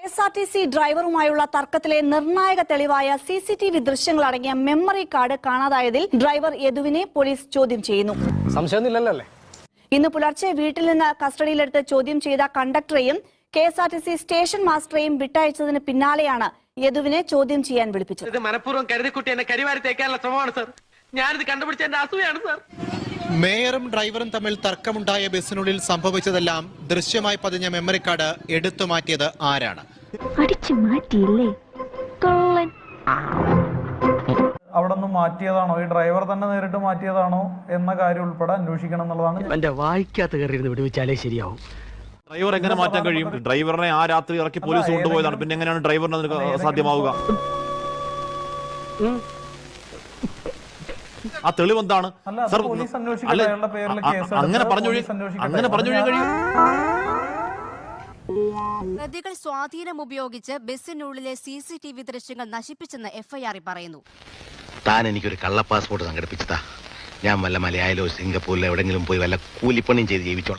KSRTC ഡ്രൈവറുമായുള്ള തർക്കത്തിലെ നിർണായക തെളിവായ CCTV ദൃശ്യങ്ങളടങ്ങിയ മെമ്മറി കാർഡ് കാണാതായതിൽ ഡ്രൈവർ യദുവിനെ പോലീസ് ചോദ്യം ചെയ്യുന്നു. സംശയമൊന്നുമില്ലല്ലോ. ഇന്ന് പുലർച്ചെ വീട്ടിൽ നിന്ന് കസ്റ്റഡിയിലെടുത്ത് ചോദ്യം ചെയ്ത കണ്ടക്ടറെയും KSRTC സ്റ്റേഷൻ മാസ്റ്ററെയും വിട്ടയച്ചതിന് പിന്നാലെയാണ് യദുവിനെ ചോദ്യം ചെയ്യാൻ വിളിപ്പിച്ചത്. ഇത് മനഃപൂർവ്വം കരുതിക്കുട്ടി എന്നെ കരിവാരി തേക്കാനുള്ള ശ്രമമാണ് സർ. ഞാനിത് കണ്ടുപിടിച്ച എന്റെ അസൂയാണ് സർ. മേയറും ഡ്രൈവറും തമ്മിൽ തർക്കമുണ്ടായ ബസ്സിനുള്ളിൽ സംഭവിച്ചതെല്ലാം ദൃശ്യമായി പതിഞ്ഞ മെമ്മറി കാർഡ് എടുത്തു മാറ്റിയത് ആരാണ്? അവിടെ നിന്ന് മാറ്റിയതാണോ, ഈ ഡ്രൈവർ തന്നെ നേരിട്ട് മാറ്റിയതാണോ എന്ന കാര്യം ഉൾപ്പെടെ അന്വേഷിക്കണം എന്നുള്ളതാണ്. എന്റെ വായിക്കാത്ത കയറിയിരുന്ന് വിടുവിച്ചാലേ ശരിയാവും. ഡ്രൈവർ എങ്ങനെ മാറ്റാൻ കഴിയും? ഡ്രൈവറിനെ ആ രാത്രി ഇറക്കി പോലീസ് കൊണ്ടുപോയതാണ്. പിന്നെ എങ്ങനെയാണ് ഡ്രൈവറിന് അതിന് സാധ്യമാവുക? ആ തെളിവെന്താണ്? അങ്ങനെ പറഞ്ഞു കഴിയും. പ്രതികൾ സ്വാധീനം ഉപയോഗിച്ച് ബസ്സിനുള്ളിലെ CCTV ദൃശ്യങ്ങൾ നശിപ്പിച്ചെന്ന് FIR പറയുന്നു. താൻ എനിക്കൊരു കള്ള പാസ്പോർട്ട് സംഘടിപ്പിച്ചതാ. ഞാൻ വല്ല മലയാളിലോ സിംഗപ്പൂരിലോ എവിടെങ്കിലും പോയി വല്ല കൂലിപ്പണിയും ചെയ്ത് ജീവിച്ചോളാം.